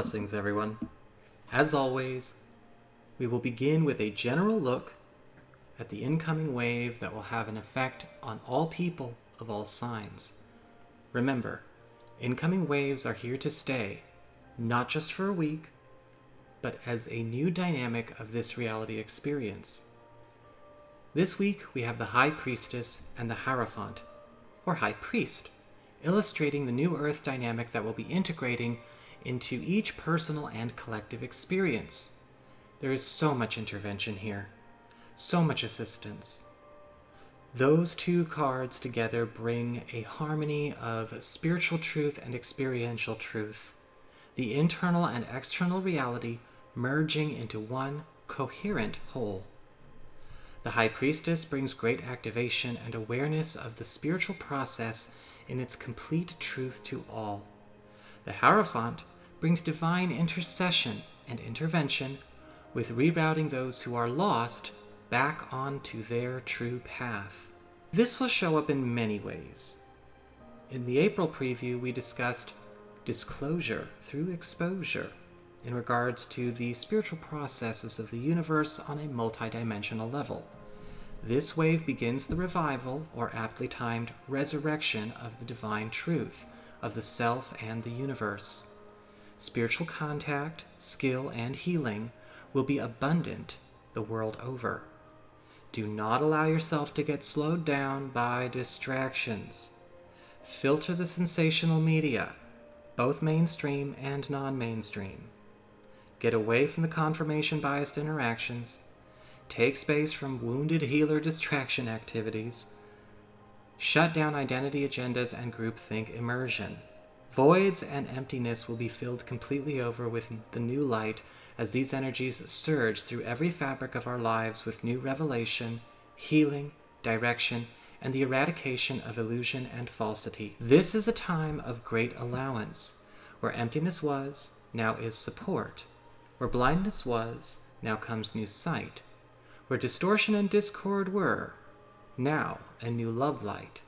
Blessings, everyone. As always, we will begin with a general look at the incoming wave that will have an effect on all people of all signs. Remember, incoming waves are here to stay, not just for a week, but as a new dynamic of this reality experience. This week, we have the High Priestess and the Hierophant, or High Priest, illustrating the new Earth dynamic that will be integrating into each personal and collective experience. There is so much intervention here, so much assistance. Those two cards together bring a harmony of spiritual truth and experiential truth, the internal and external reality merging into one coherent whole. The High Priestess brings great activation and awareness of the spiritual process in its complete truth to all. The Hierophant brings divine intercession and intervention with rerouting those who are lost back onto their true path. This will show up in many ways. In the April preview, we discussed disclosure through exposure in regards to the spiritual processes of the universe on a multidimensional level. This wave begins the revival, or aptly timed resurrection, of the divine truth of the self and the universe. Spiritual contact, skill, and healing will be abundant the world over. Do not allow yourself to get slowed down by distractions. Filter the sensational media, both mainstream and non-mainstream. Get away from the confirmation-biased interactions. Take space from wounded healer distraction activities. Shut down identity agendas and groupthink immersion. Voids and emptiness will be filled completely over with the new light as these energies surge through every fabric of our lives with new revelation, healing, direction, and the eradication of illusion and falsity. This is a time of great allowance. Where emptiness was, now is support. Where blindness was, now comes new sight. Where distortion and discord were, now a new love light.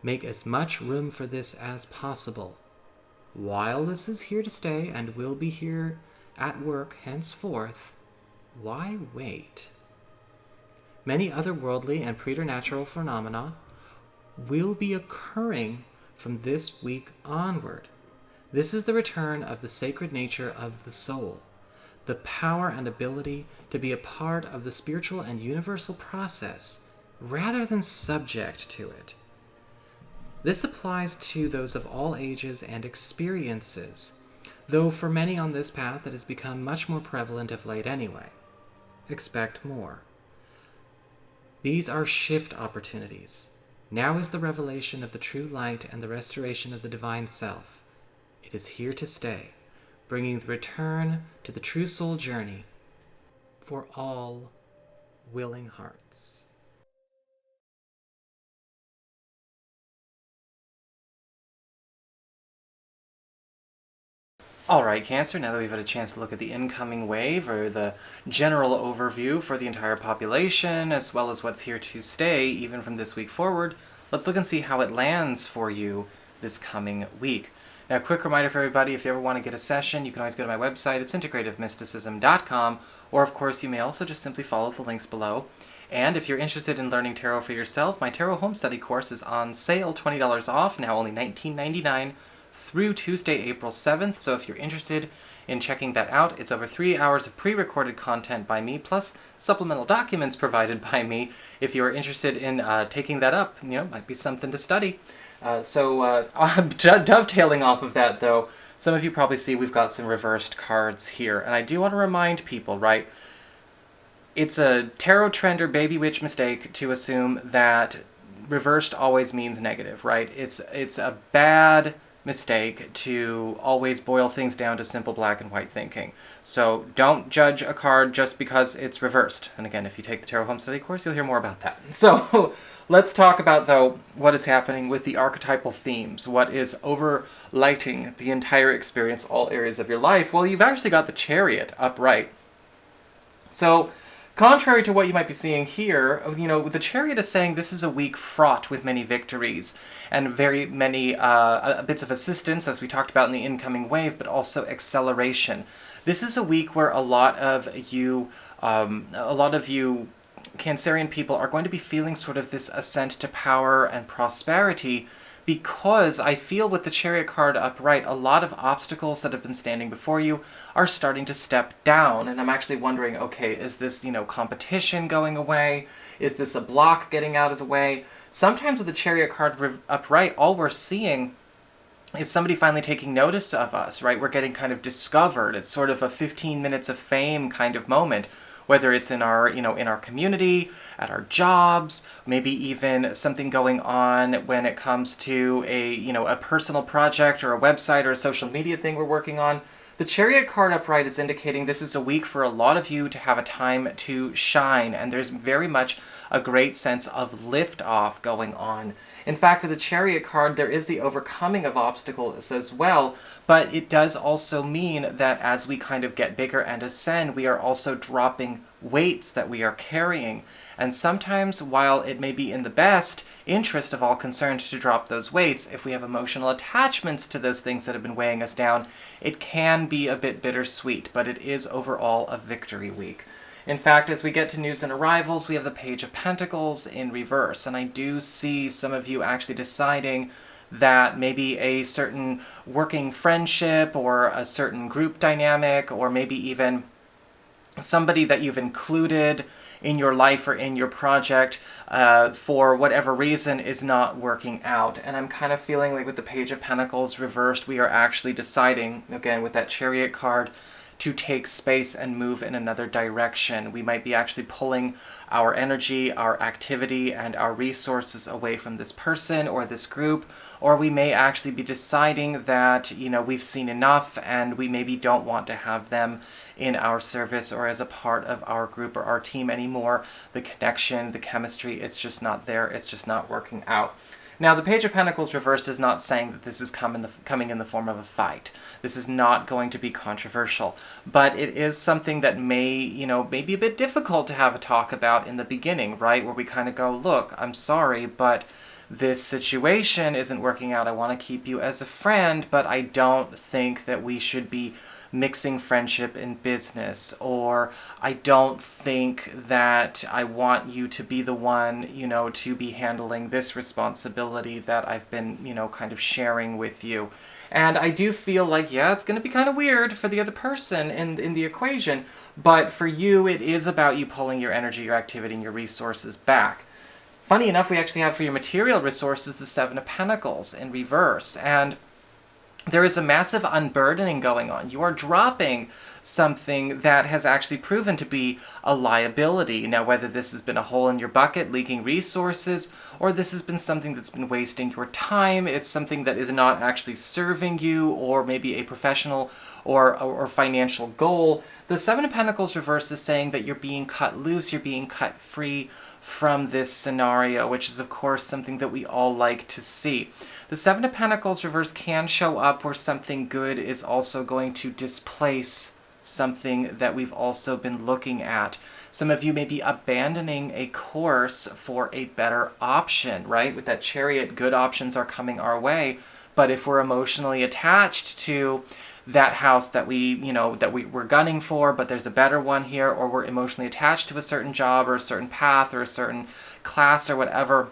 Make as much room for this as possible. While this is here to stay and will be here at work henceforth, why wait? Many otherworldly and preternatural phenomena will be occurring from this week onward. This is the return of the sacred nature of the soul, the power and ability to be a part of the spiritual and universal process rather than subject to it. This applies to those of all ages and experiences, though for many on this path it has become much more prevalent of late anyway. Expect more. These are shift opportunities. Now is the revelation of the true light and the restoration of the divine self. It is here to stay, bringing the return to the true soul journey for all willing hearts. Alright, Cancer, now that we've had a chance to look at the incoming wave, or the general overview for the entire population, as well as what's here to stay, even from this week forward, let's look and see how it lands for you this coming week. Now, a quick reminder for everybody, if you ever want to get a session, you can always go to my website. It's integrativemysticism.com, or of course you may also just simply follow the links below. And if you're interested in learning tarot for yourself, my Tarot Home Study course is on sale, $20 off, now only $19.99 through Tuesday, April 7th. So if you're interested in checking that out, it's over 3 hours of pre-recorded content by me, plus supplemental documents provided by me. If you are interested in taking that up, might be something to study. Dovetailing off of that, though, some of you probably see we've got some reversed cards here. And I do want to remind people, right, it's a tarot trend or baby witch mistake to assume that reversed always means negative, right? It's a bad mistake to always boil things down to simple black and white thinking. So don't judge a card just because it's reversed. And again, if you take the Tarot Home Study course, you'll hear more about that. So let's talk about, though, what is happening with the archetypal themes. What is overlighting the entire experience, all areas of your life? Well, you've actually got the Chariot upright. So Contrary to what you might be seeing here, the Chariot is saying this is a week fraught with many victories and very many bits of assistance, as we talked about in the incoming wave, but also acceleration. This is a week where a lot of you Cancerian people are going to be feeling sort of this ascent to power and prosperity, because I feel with the Chariot card upright, a lot of obstacles that have been standing before you are starting to step down. And I'm actually wondering, okay, is this, competition going away? Is this a block getting out of the way? Sometimes with the Chariot card upright, all we're seeing is somebody finally taking notice of us, right? We're getting kind of discovered. It's sort of a 15 minutes of fame kind of moment, whether it's in our, in our community, at our jobs, maybe even something going on when it comes to a personal project or a website or a social media thing we're working on. The Chariot card upright is indicating this is a week for a lot of you to have a time to shine, and there's very much a great sense of lift-off going on. In fact, with the Chariot card, there is the overcoming of obstacles as well, but it does also mean that as we kind of get bigger and ascend, we are also dropping weights that we are carrying. And sometimes, while it may be in the best interest of all concerned to drop those weights, if we have emotional attachments to those things that have been weighing us down, it can be a bit bittersweet, but it is overall a victory week. In fact, as we get to news and arrivals, we have the Page of Pentacles in reverse, and I do see some of you actually deciding that maybe a certain working friendship or a certain group dynamic, or maybe even somebody that you've included in your life or in your project for whatever reason is not working out. And I'm kind of feeling like with the Page of Pentacles reversed, we are actually deciding, again with that Chariot card, to take space and move in another direction. We might be actually pulling our energy, our activity, and our resources away from this person or this group, or we may actually be deciding that, we've seen enough and we maybe don't want to have them in our service or as a part of our group or our team anymore. The connection, the chemistry, it's just not there. It's just not working out. Now, the Page of Pentacles reversed is not saying that this is coming in the form of a fight. This is not going to be controversial, but it is something that may be a bit difficult to have a talk about in the beginning, right? Where we kind of go, look, I'm sorry, but this situation isn't working out. I want to keep you as a friend, but I don't think that we should be mixing friendship and business, or I don't think that I want you to be the one, to be handling this responsibility that I've been, kind of sharing with you. And I do feel like, yeah, it's going to be kind of weird for the other person in the equation, but for you, it is about you pulling your energy, your activity, and your resources back. Funny enough, we actually have for your material resources the Seven of Pentacles in reverse, and there is a massive unburdening going on. You are dropping something that has actually proven to be a liability. Now, whether this has been a hole in your bucket, leaking resources, or this has been something that's been wasting your time, it's something that is not actually serving you, or maybe a professional or financial goal. The Seven of Pentacles reverse is saying that you're being cut loose, you're being cut free from this scenario, which is, of course, something that we all like to see. The Seven of Pentacles reverse can show up where something good is also going to displace something that we've also been looking at. Some of you may be abandoning a course for a better option, right? With that Chariot, good options are coming our way, but if we're emotionally attached to that house that we're gunning for, but there's a better one here, or we're emotionally attached to a certain job or a certain path or a certain class or whatever,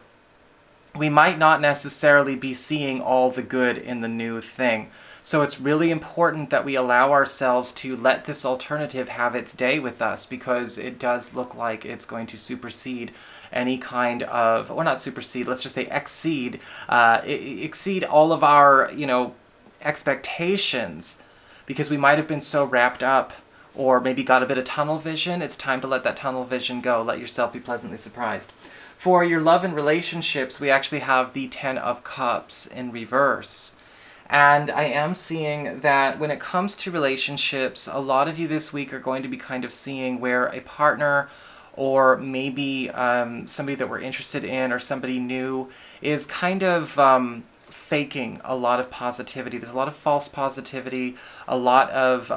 we might not necessarily be seeing all the good in the new thing. So it's really important that we allow ourselves to let this alternative have its day with us, because it does look like it's going to supersede any kind of, or not supersede, let's just say exceed all of our, expectations, because we might have been so wrapped up or maybe got a bit of tunnel vision. It's time to let that tunnel vision go. Let yourself be pleasantly surprised. For your love and relationships, we actually have the Ten of Cups in reverse. And I am seeing that when it comes to relationships, a lot of you this week are going to be kind of seeing where a partner or maybe somebody that we're interested in or somebody new is kind of faking a lot of positivity. There's a lot of false positivity, a lot of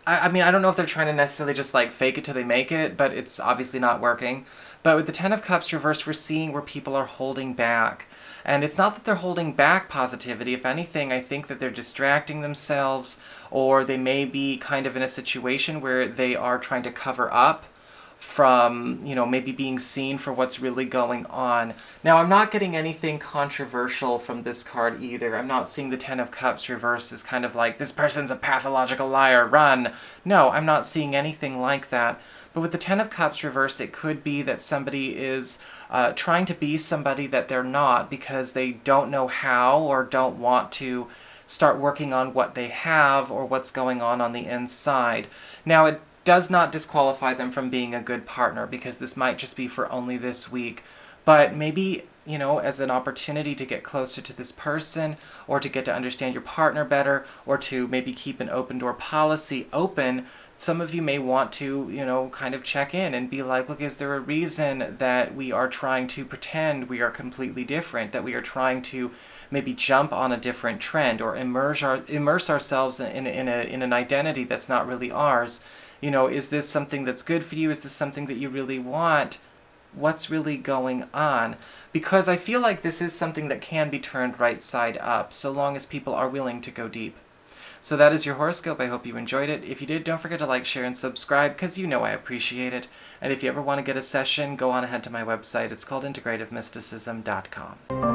I mean, I don't know if they're trying to necessarily just like fake it till they make it, but it's obviously not working. But with the Ten of Cups reversed, we're seeing where people are holding back. And it's not that they're holding back positivity. If anything, I think that they're distracting themselves, or they may be kind of in a situation where they are trying to cover up from, you know, maybe being seen for what's really going on. Now, I'm not getting anything controversial from this card either. I'm not seeing the Ten of Cups reversed as kind of like, this person's a pathological liar, run. No, I'm not seeing anything like that. But with the Ten of Cups reversed, it could be that somebody is trying to be somebody that they're not because they don't know how or don't want to start working on what they have or what's going on the inside. Now, it does not disqualify them from being a good partner, because this might just be for only this week. But maybe, you know, as an opportunity to get closer to this person, or to get to understand your partner better, or to maybe keep an open door policy open, some of you may want to, you know, kind of check in and be like, look, is there a reason that we are trying to pretend we are completely different, that we are trying to maybe jump on a different trend, or immerse ourselves in an identity that's not really ours? You know, is this something that's good for you? Is this something that you really want? What's really going on? Because I feel like this is something that can be turned right side up, so long as people are willing to go deep. So that is your horoscope. I hope you enjoyed it. If you did, don't forget to like, share, and subscribe, because you know I appreciate it. And if you ever want to get a session, go on ahead to my website. It's called integrativemysticism.com.